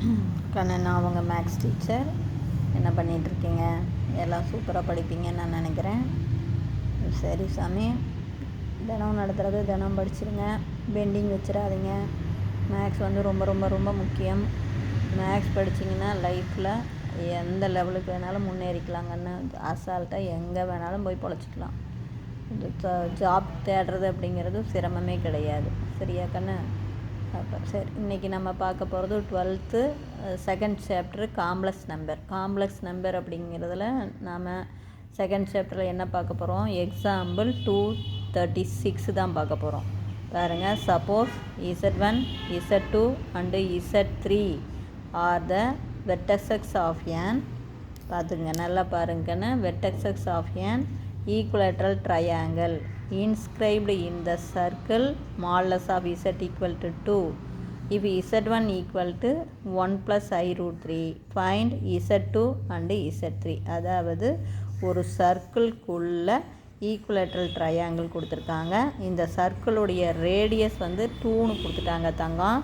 கண்ணன், நான் அவங்க maths teacher. என்ன பண்ணிகிட்ருக்கீங்க? எல்லாம் சூப்பராக படிப்பீங்கன்னு நான் நினைக்கிறேன். சரி சாமி, தினம் நடத்துகிறது தினம் படிச்சிருங்க, பெண்டிங் வச்சிடாதீங்க. மேக்ஸ் வந்து ரொம்ப ரொம்ப ரொம்ப முக்கியம். மேக்ஸ் படிச்சிங்கன்னா லைஃப்பில் எந்த லெவலுக்கு வேணாலும் முன்னேறிக்கலாங்கன்னு, அசால்ட்டாக எங்கே வேணாலும் போய் பொழைச்சிக்கலாம். ஜாப் தேடுறது அப்படிங்கிறது சிரமமே கிடையாது. சரியா கண்ணு? அப்போ சரி, இன்றைக்கி நம்ம பார்க்க போகிறது 12th second chapter complex number அப்படிங்கிறதுல நாம் செகண்ட் சாப்டரில் என்ன பார்க்க போகிறோம்? எக்ஸாம்பிள் 236 தான் பார்க்க போகிறோம். பாருங்கள், suppose Z1, Z2 and Z3 are the vertices of an, பார்த்துங்க நல்லா பாருங்கன்னு, vertices of an equilateral triangle inscribed in the circle modulus of z equal to 2. If z1 equal to 1 plus I root 3, find z2 and z3. அதாவது ஒரு சர்க்கிள்குள்ள equilateral triangle கொடுத்துருக்காங்க. இந்த சர்க்கிளுடைய radius வந்து 2ன்னு கொடுத்துட்டாங்க தங்கம்.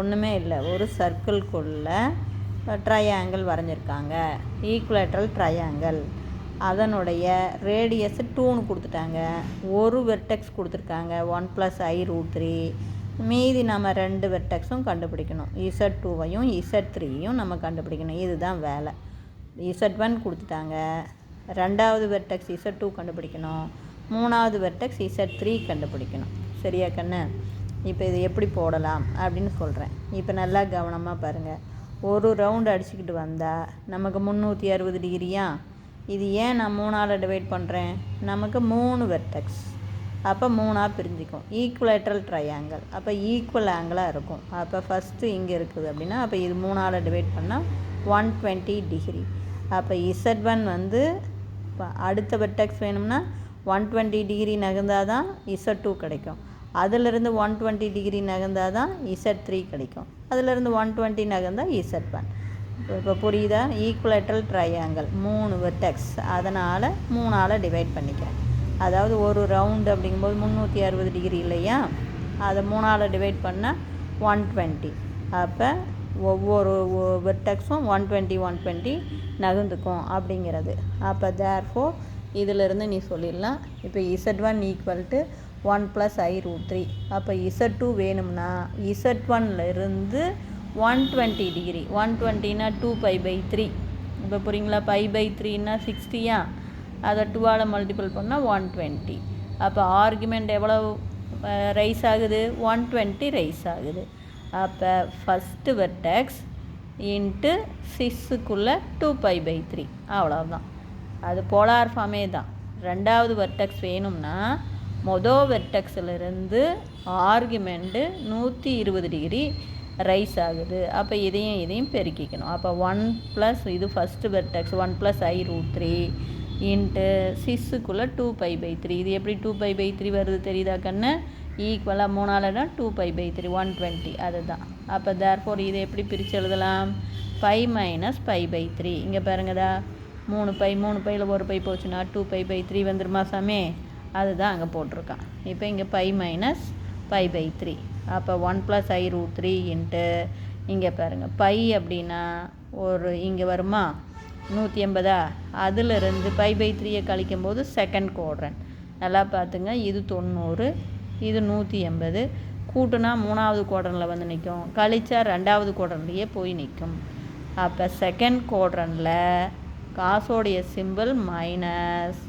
ஒன்றுமே இல்லை, ஒரு சர்க்கிள்குள்ள ட்ரையாங்கிள் வரைஞ்சிருக்காங்க, ஈக்குவலேட்ரல் ட்ரையாங்கிள். அதனுடைய ரேடியஸ் 2ன்னு கொடுத்துட்டாங்க. ஒரு வெர்டெக்ஸ் கொடுத்துருக்காங்க 1 plus I root 3. மீதி நம்ம 2 வெர்டெக்ஸும் கண்டுபிடிக்கணும். Z2வையும் Z3யும் நம்ம கண்டுபிடிக்கணும். இதுதான் வேலை. Z1 கொடுத்துட்டாங்க, ரெண்டாவது வெர்டெக்ஸ் Z2 கண்டுபிடிக்கணும், மூணாவது வெர்டெக்ஸ் Z3 கண்டுபிடிக்கணும். சரியா கண்ணு? இப்போ இது எப்படி போடலாம் அப்படின்னு சொல்கிறேன். இப்போ நல்லா கவனமாக பாருங்கள். ஒரு ரவுண்டு அடிச்சுக்கிட்டு வந்தால் நமக்கு 360 டிகிரியா? இது ஏன் நான் 3ஆல் டிவைட் பண்ணுறேன்? நமக்கு 3 வெர்டெக்ஸ், அப்போ 3ஆக பிரிஞ்சிக்கும். ஈக்குவலேட்ரல் ட்ரையாங்கிள், அப்போ ஈக்குவல் ஆங்கிளாக இருக்கும். அப்போ ஃபஸ்ட்டு இங்கே இருக்குது அப்படின்னா, அப்போ இது 3ஆல் டிவைட் பண்ணால் 120 டிகிரி. அப்போ Z1 வந்து இப்போ அடுத்த வெர்டெக்ஸ் வேணும்னா 120 டிகிரி நகர்ந்தால் தான் Z2 கிடைக்கும். அதிலிருந்து 120 டிகிரி நகர்ந்தால் தான் Z3 கிடைக்கும். அதிலிருந்து 120 நகர்ந்தால் Z1. இப்போ புரியுதா? ஈக்குவலேட்ரல் ட்ரையாங்கிள் 3 வெர்டெக்ஸ், அதனால் 3ஆல் டிவைட் பண்ணிக்கிறேன். அதாவது ஒரு ரவுண்டு அப்படிங்கும்போது 360 டிகிரி இல்லையா? அதை 3ஆல் டிவைட் பண்ணால் 120. அப்போ ஒவ்வொரு வெர்டெக்ஸும் 120 நகர்ந்துக்கும் அப்படிங்கிறது. அப்போ தேர்ஃபோர் இதிலிருந்து நீ சொல்லிடலாம். இப்போ Z1 equal to 1 plus I root 3. அப்போ Z2 வேணும்னா Z1லேருந்து 120 டிகிரி, 120னா 2π/3. இப்போ புரியுங்களா? π/3ன்னா 60யா? அதை 2ஆல் மல்டிபிள் பண்ணால் 120. அப்போ ஆர்குமெண்ட் எவ்வளோ ரைஸ் ஆகுது? 120 ரைஸ் ஆகுது. அப்போ ஃபஸ்ட்டு வெர்டெக்ஸ் இன்ட்டு 6க்குள்ளே 2π/3, அவ்வளோதான். அது போலார் ஃபார்மே தான். ரெண்டாவது வெர்டெக்ஸ் வேணும்னா மொதல் வெர்டெக்ஸிலிருந்து ஆர்குமெண்ட்டு 120 டிகிரி ரைஸ் ஆகுது. அப்போ இதையும் பெருக்கிக்கணும். அப்போ 1 ப்ளஸ் இது first vertex 1 plus I root 3 into 6க்குள்ளே 2π/3. இது எப்படி 2π/3 வருது தெரியுதா கண்ணு? ஈக்குவலாக 3ஆல்னா 2π/3 120, அதுதான். அப்போ தேர்ஃபோர் இதை எப்படி பிரித்து எழுதலாம்? π மைனஸ் π/3. இங்கே பாருங்கதா, 3π ஒரு பை போச்சுன்னா 2π/3 வந்துருமா சாமி? அதுதான் அங்கே போட்டிருக்கான். இப்போ இங்கே π மைனஸ் π/3. அப்போ 1 plus I root 3 இன்ட்டு இங்கே பாருங்கள் பை அப்படின்னா ஒரு இங்கே வருமா 180. அதிலிருந்து π/3 கழிக்கும்போது செகண்ட் குவாட்ரண்ட். நல்லா பார்த்துங்க, இது 90, இது 180. கூட்டுனா 3ஆவது குவாட்ரண்ட்டில் வந்து நிற்கும், கழிச்சா 2ஆவது குவாட்ரண்ட்லேயே போய் நிற்கும். அப்போ செகண்ட் குவாட்ரண்ட்டில் காசோடைய சிம்பிள் மைனஸ்,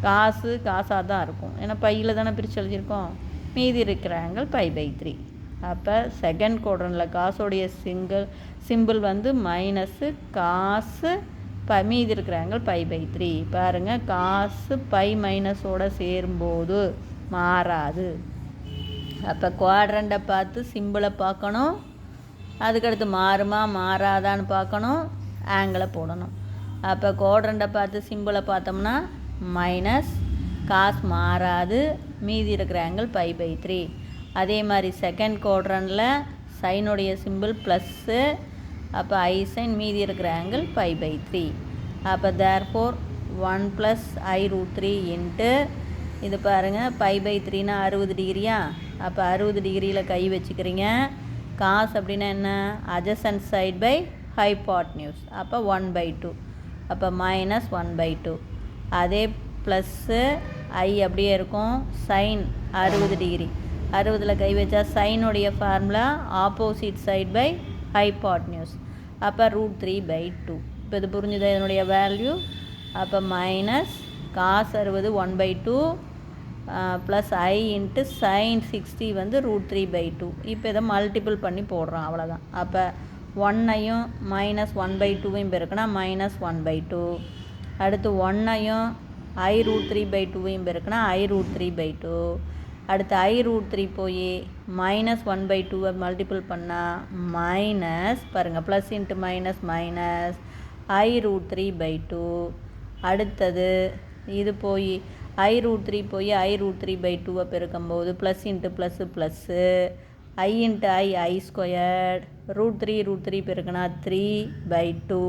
காசாக தான் இருக்கும். ஏன்னா பையில் தானே பிரித்து எழுதியிருக்கோம். மீதி இருக்கிற ஆங்கிள் π/3. அப்போ செகண்ட் குவாட்ரண்ட்டில் காசோடைய சிம்பிள் வந்து மைனஸு, காசு மீதி இருக்கிற ஆங்கிள் π/3. பாருங்கள், காசு பை மைனஸோடு சேரும்போது மாறாது. அப்போ குவாட்ரண்ட்டை பார்த்து சிம்பிளை பார்க்கணும், அதுக்கடுத்து மாறுமா மாறாதான்னு பார்க்கணும், ஆங்கிளை போடணும். அப்போ குவாட்ரண்ட்டை பார்த்து சிம்பிளை பார்த்தோம்னா மைனஸ், காசு மாறாது, மீதி இருக்கிற ஆங்கிள் π/3. அதே மாதிரி செகண்ட் குவாட்ரண்ட்டில் சைனுடைய சிம்பிள் ப்ளஸ்ஸு, அப்போ ஐ சைன், மீதி இருக்கிற ஆங்கிள் π/3. அப்போ therefore 1 plus I root 3 into இது பாருங்கள் π/3னா 60 டிகிரியா? அப்போ 60 டிகிரியில் கை வச்சுக்கிறீங்க. காஸ் அப்படின்னா என்ன, adjacent side by hypotenuse. அப்போ 1/2. அப்போ மைனஸ் 1/2. அதே ப்ளஸ்ஸு ஐ அப்படியே இருக்கும். Sign 60 degree. 60ல் கை வச்சா சைனுடைய formula opposite side by hypotenuse. அப்போ √3/2. இப்போ இது புரிஞ்சுதா இதனுடைய வேல்யூ? அப்போ minus cos 60 1/2 plus I into sine 60 வந்து √3/2. இப்போ இதை மல்டிபிள் பண்ணி போடுறோம், அவ்வளோதான். அப்போ 1ஐயும் மைனஸ் 1/2வையும் பெருக்கினா மைனஸ் 1/2. அடுத்து 1ஐயும் ஐ √3/2வையும் பெருக்கினா ஐ √3/2. அடுத்து ஐ √3 போய் மைனஸ் 1/2வை மல்டிபிள் பண்ணால் மைனஸ், பாருங்கள், ப்ளஸ் இன்ட்டு மைனஸ் மைனஸ் ஐ √3/2. அடுத்தது இது போய் ஐ √3 போய் ஐ √3/2வை பெருக்கும்போது ப்ளஸ் இன்ட்டு ப்ளஸ்ஸு ப்ளஸ்ஸு ஐ இன்ட்டு ஐ ஸ்கொயர்ட் √3 பெருக்குனா 3/2.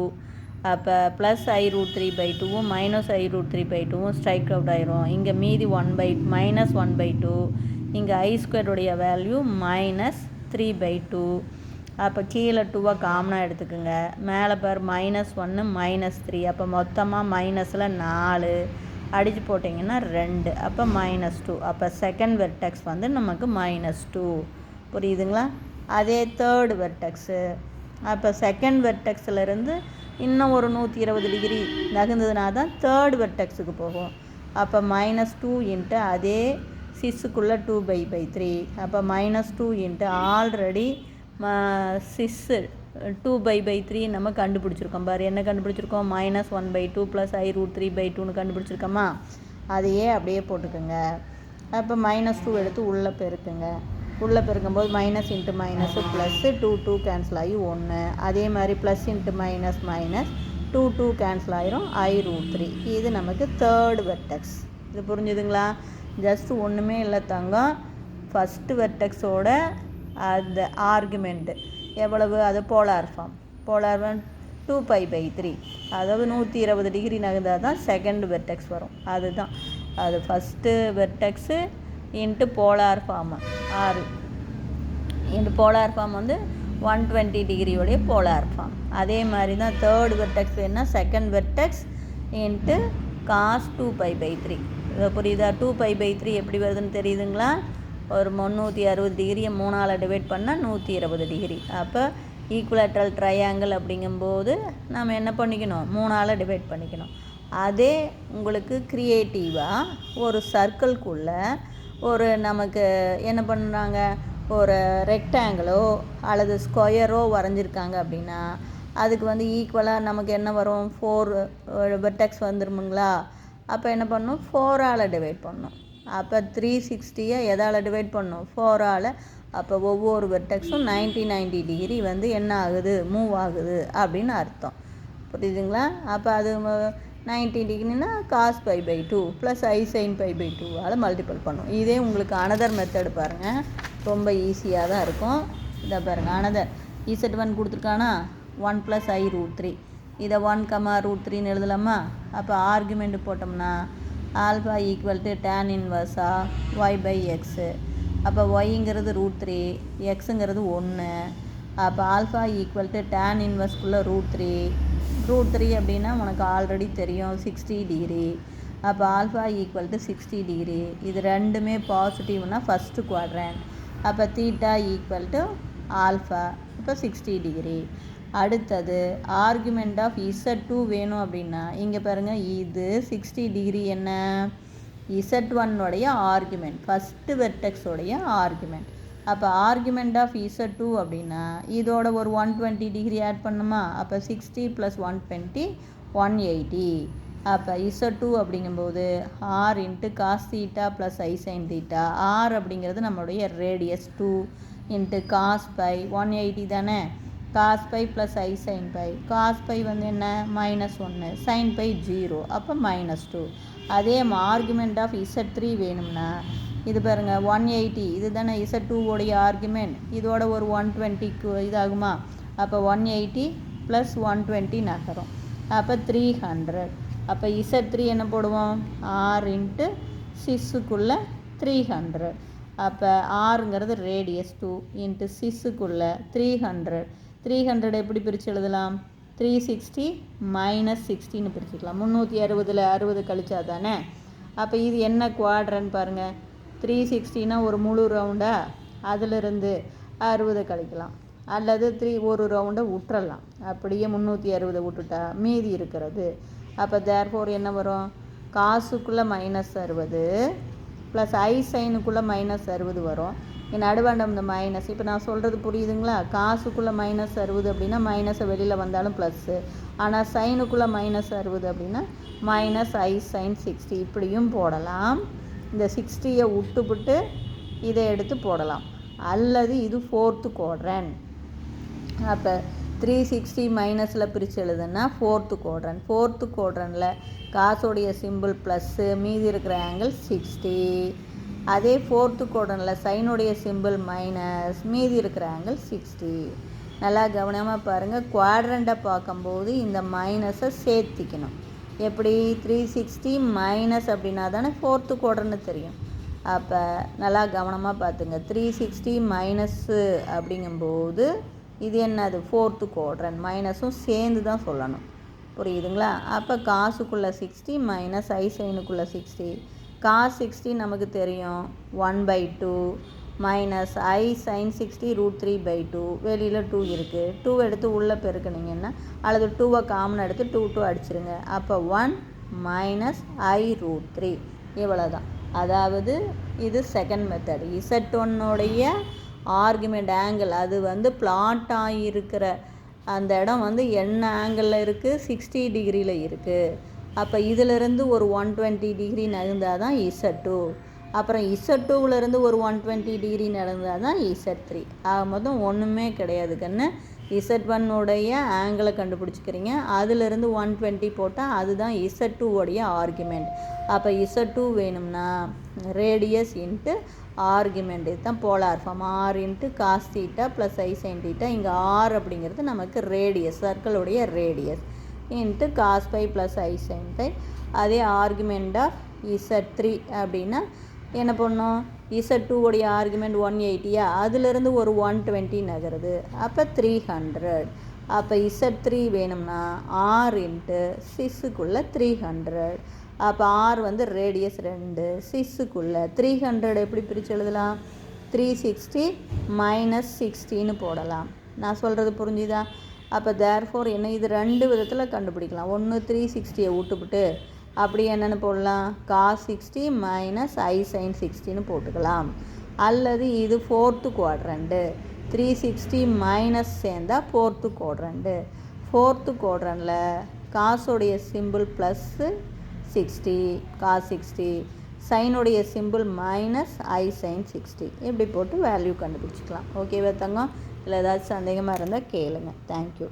அப்போ ப்ளஸ் ஐ √3/2வும் மைனஸ் ஐ √3/2வும் ஸ்ட்ரைக் அவுட் ஆயிரும். இங்கே மீதி மைனஸ் 1/2. இங்கே ஐ ஸ்கொயருடைய வேல்யூ மைனஸ் 3/2. அப்போ கீழே 2வை காமனாக எடுத்துக்குங்க. மேலே பார் மைனஸ் 1 மைனஸ் 3. அப்போ மொத்தமாக மைனஸில் 4 அடித்து போட்டிங்கன்னா 2. அப்போ -2. அப்போ செகண்ட் வெர்டெக்ஸ் வந்து நமக்கு -2. புரியுதுங்களா? அதே தேர்டு வெர்டெக்ஸு. அப்போ செகண்ட் வெர்டெக்ஸிலேருந்து இன்னும் ஒரு 120 டிகிரி நகர்ந்ததுனா தான் தேர்டு வெர்டெக்ஸுக்கு போகும். அப்போ -2 இன்ட்டு அதே சிஸ்ஸுக்குள்ளே 2/3. அப்போ -2 இன்ட்டு ஆல்ரெடி சிஸ்ஸு 2/3 நம்ம கண்டுபிடிச்சிருக்கோம். பாரு என்ன கண்டுபிடிச்சிருக்கோம், -1/2 ப்ளஸ் ஐ √3/2ன்னு கண்டுபிடிச்சிருக்கோமா? அதையே அப்படியே போட்டுக்கோங்க. அப்போ -2 எடுத்து உள்ளே பெருக்குங்க. உள்ளே பெருக்கும்போது minus into minus plus 2 cancel ஆகி 1. அதே மாதிரி plus into minus minus 2 cancel ஆகிரும் ஐ √3. இது நமக்கு தேர்டு வெர்டெக்ஸ். இது புரிஞ்சுதுங்களா? ஜஸ்ட்டு ஒன்றுமே இல்லை தங்கம். ஃபஸ்ட்டு வெர்டெக்ஸோட அந்த ஆர்குமெண்ட்டு எவ்வளவு, அது போலார் ஃபார்ம். போலார் 2π/3. அதாவது 120 டிகிரி நகர்ந்தால் தான் செகண்ட் வெர்டெக்ஸ் வரும். அதுதான் அது first vertex into polar form 6 into polar form வந்து 120 டிகிரியோடைய போலார் ஃபார்ம். அதே மாதிரி தான் தேர்டு வெர்டெக்ஸ் வேணுன்னா செகண்ட் வெர்டெக்ஸ் இன்ட்டு காஸ் 2π/3. இதை புரியுதா? 2π/3 எப்படி வருதுன்னு தெரியுதுங்களா? ஒரு 360 டிகிரியை 3ஆல் டிவைட் பண்ணால் 120 டிகிரி. அப்போ ஈக்குவலேட்ரல் ட்ரையாங்கிள் அப்படிங்கும்போது நம்ம என்ன பண்ணிக்கணும், 3ஆல் டிவைட் பண்ணிக்கணும். அதே உங்களுக்கு க்ரியேட்டிவாக ஒரு சர்க்கிள்குள்ளே ஒரு நமக்கு என்ன பண்ணுறாங்க, ஒரு ரெக்டாங்கிளோ அல்லது ஸ்கொயரோ வரைஞ்சிருக்காங்க அப்படின்னா அதுக்கு வந்து ஈக்குவலாக நமக்கு என்ன வரும், 4 வெர்டெக்ஸ் வந்துருமுங்களா? அப்போ என்ன பண்ணணும், 4ஆல் டிவைட் பண்ணணும். அப்போ 360ஐ எதால் டிவைட் பண்ணணும், 4ஆல். அப்போ ஒவ்வொரு வெர்டெக்ஸும் 90 டிகிரி வந்து என்ன ஆகுது, மூவ் ஆகுது அப்படின்னு அர்த்தம். புரியுதுங்களா? அப்போ அது 90 டிகிரினா காஸ் π/2 ப்ளஸ் ஐ சைன் π/2ஆல் மல்டிபிள் பண்ணும். இதே உங்களுக்கு அனதர் மெத்தடு பாருங்கள், ரொம்ப ஈஸியாக தான் இருக்கும். இதை பாருங்கள், அனதர் Z1 கொடுத்துருக்கானா 1 ப்ளஸ் ஐ √3. இதை 1, √3ன்னு எழுதலாமா? அப்போ ஆர்குமெண்ட் போட்டோம்னா alpha equal to tan இன்வர்ஸா y/x. அப்போ ஒய்ங்கிறது √3, எக்ஸுங்கிறது 1. அப்போ ஆல்ஃபா ஈக்குவல் டு tan இன்வர்ஸ்குள்ளே √3 அப்படின்னா உனக்கு ஆல்ரெடி தெரியும் 60 டிகிரி. அப்போ ஆல்ஃபா ஈக்குவல் டு 60 டிகிரி. இது ரெண்டுமே பாசிட்டிவ்னா ஃபஸ்ட்டு குவாட்ரண்ட். அப்போ தீட்டா ஈக்குவல் டு ஆல்ஃபா. இப்போ 60 டிகிரி. அடுத்தது ஆர்குமெண்ட் ஆஃப் Z2 வேணும் அப்படின்னா இங்கே பாருங்கள், இது 60 டிகிரி என்ன, Z1உடைய ஆர்குமெண்ட், ஃபஸ்ட்டு வெர்டெக்ஸோடைய ஆர்குமெண்ட். அப்போ ஆர்குமெண்ட் ஆஃப் Z2 அப்படின்னா இதோட ஒரு 120 டிகிரி ஆட் பண்ணுமா? அப்போ 60 + 120 180. அப்போ Z2 அப்படிங்கும்போது R into cos theta plus ஐ சைன் தீட்டா. R அப்படிங்கிறது நம்மளுடைய ரேடியஸ் 2 இன்ட்டு காஸ் பை 180 தானே. காஸ் பை ப்ளஸ் ஐ சைன் பை. காஸ் பை வந்து என்ன, -1, சைன் பை 0. அப்போ -2. அதே ஆர்குமெண்ட் ஆஃப் Z3 வேணும்னா இது பாருங்கள் 180. இது தானே Z2உடைய ஆர்குமெண்ட். இதோட ஒரு 120க்கு இதாகுமா? அப்போ 180 + 120 நகரும். அப்போ 300. அப்போ Z3 என்ன போடுவோம், R இன்ட்டு சிஸ்ஸுக்குள்ளே 300. அப்போ ஆறுங்கிறது ரேடியஸ் 2 இன்ட்டு சிஸ்ஸுக்குள்ளே 300 எப்படி பிரித்து எழுதலாம்? 360 மைனஸ் 60ன்னு பிரிச்சுக்கலாம். 360ல் 60 கழிச்சா தானே. அப்போ இது என்ன குவாட்ரன் பாருங்கள். 360னா ஒரு முழு ரவுண்டா, அதிலிருந்து 60 கழிக்கலாம். அல்லது ஒரு ரவுண்டை விட்டுறலாம். அப்படியே 360 விட்டுட்டா மீதி இருக்கிறது. அப்போ தேர்ஃபோர் என்ன வரும்? காசுக்குள்ளே -60 ப்ளஸ் ஐ சைனுக்குள்ளே -60 வரும். நடுவாண்டம் இந்த மைனஸ். இப்போ நான் சொல்கிறது புரியுதுங்களா? காசுக்குள்ளே -60 அப்படின்னா மைனஸை வெளியில் வந்தாலும் ப்ளஸ்ஸு. ஆனால் சைனுக்குள்ளே -60 அப்படின்னா மைனஸ் ஐ சைன் 60 இப்படியும் போடலாம். இந்த 60யை விட்டுவிட்டு இதை எடுத்து போடலாம். அல்லது இது 4th குவாட்ரண்ட். அப்போ 360 மைனஸில் பிரித்து எழுதுன்னா 4th குவாட்ரண்ட். 4th குவாட்ரண்டில் காசோடைய சிம்பிள் ப்ளஸ்ஸு, மீதி இருக்கிற ஆங்கிள் 60. அதே 4th குவாட்ரண்டில் சைனுடைய சிம்பிள் மைனஸ், மீதி இருக்கிற ஆங்கிள் 60. நல்லா கவனமாக பாருங்கள். குவாட்ரண்ட்டை பார்க்கும்போது இந்த மைனஸை சேர்த்திக்கணும். எப்படி? 360 மைனஸ் அப்படின்னா தானே 4th குவாட்ரண்ட்னு தெரியும். அப்போ நல்லா கவனமாக பார்த்துங்க. 360 மைனஸ்ஸு அப்படிங்கும்போது இது என்னது? 4th quadrant. மைனஸும் சேர்ந்து தான் சொல்லணும். புரியுதுங்களா? அப்போ காசுக்குள்ளே 60 மைனஸ் ஐ சைனுக்குள்ளே 60. காஸ் 60 நமக்கு தெரியும் 1/2 மைனஸ் ஐ சைன் 60 √3/2. வெளியில் 2 இருக்குது. 2 எடுத்து உள்ளே பெருக்குனிங்கன்னா அல்லது 2வை காமன் எடுத்து 2 அடிச்சிருங்க. அப்போ 1 மைனஸ் ஐ √3 இவ்வளோதான். அதாவது இது செகண்ட் மெத்தட். Z1உடைய ஆர்குமெண்ட் ஆங்கிள் அது வந்து பிளாட் ஆகியிருக்கிற அந்த இடம் வந்து என்ன ஆங்கிளில் இருக்குது? 60 டிகிரியில் இருக்குது. அப்போ இதிலிருந்து ஒரு 120 டிகிரி நகர்ந்தால் தான் Z2. அப்புறம் Z2விலேருந்து ஒரு 120 டிகிரி நடந்தால் தான் Z3. ஆக மொத்தம் ஒன்றுமே கிடையாது கண்ணு. Z1உடைய ஆங்கிளை கண்டுபிடிச்சிக்கிறீங்க. அதிலிருந்து 120 போட்டால் அதுதான் Z2உடைய ஆர்குமெண்ட். அப்போ Z2 வேணும்னா ரேடியஸ் இன்ட்டு ஆர்குமெண்ட். இதுதான் polar form. R into cos theta plus ஐ சைன் தீட்டா. இங்கே ஆர் அப்படிங்கிறது நமக்கு ரேடியஸ், சர்க்கிளுடைய radius, into cos pi plus ஐ சைன் பை. அதே ஆர்குமெண்ட் ஆஃப் Z3 அப்படின்னா என்ன பண்ணோம்? Z2உடைய ஆர்குமெண்ட் 180யா, அதிலிருந்து ஒரு 120 நகருது. அப்போ 300. அப்போ Z3 வேணும்னா ஆர் இன்ட்டு சிஸ்ஸுக்குள்ளே 300. அப்போ ஆர் வந்து ரேடியஸ் 2, சிஸ்ஸுக்குள்ளே 300 எப்படி பிரித்து எழுதலாம்? 360 மைனஸ் 60ன்னு போடலாம். நான் சொல்கிறது புரிஞ்சுதா? அப்போ தேர்ஃபோர் என்ன? இது 2 விதத்தில் கண்டுபிடிக்கலாம். ஒன்று 360யை விட்டுவிட்டு அப்படி என்னென்னு போடலாம்? காஸ் 60 மைனஸ் ஐ சைன் 60ன்னு போட்டுக்கலாம். அல்லது இது 4th குவாட்ரண்ட்டு. 360 மைனஸ் சேர்ந்தால் 4th குவாட்ரண்ட்டு. 4th குவாட்ரண்டில் காசோடைய சிம்பிள் ப்ளஸ்ஸு 60 காஸ் 60, சைனுடைய சிம்பிள் மைனஸ் ஐ சைன் 60. இப்படி போட்டு வேல்யூ கண்டுபிடிச்சிக்கலாம். ஓகேவா தங்கம்? இல்லை ஏதாச்சும் சந்தேகமாக இருந்தால் கேளுங்க. தேங்க்யூ.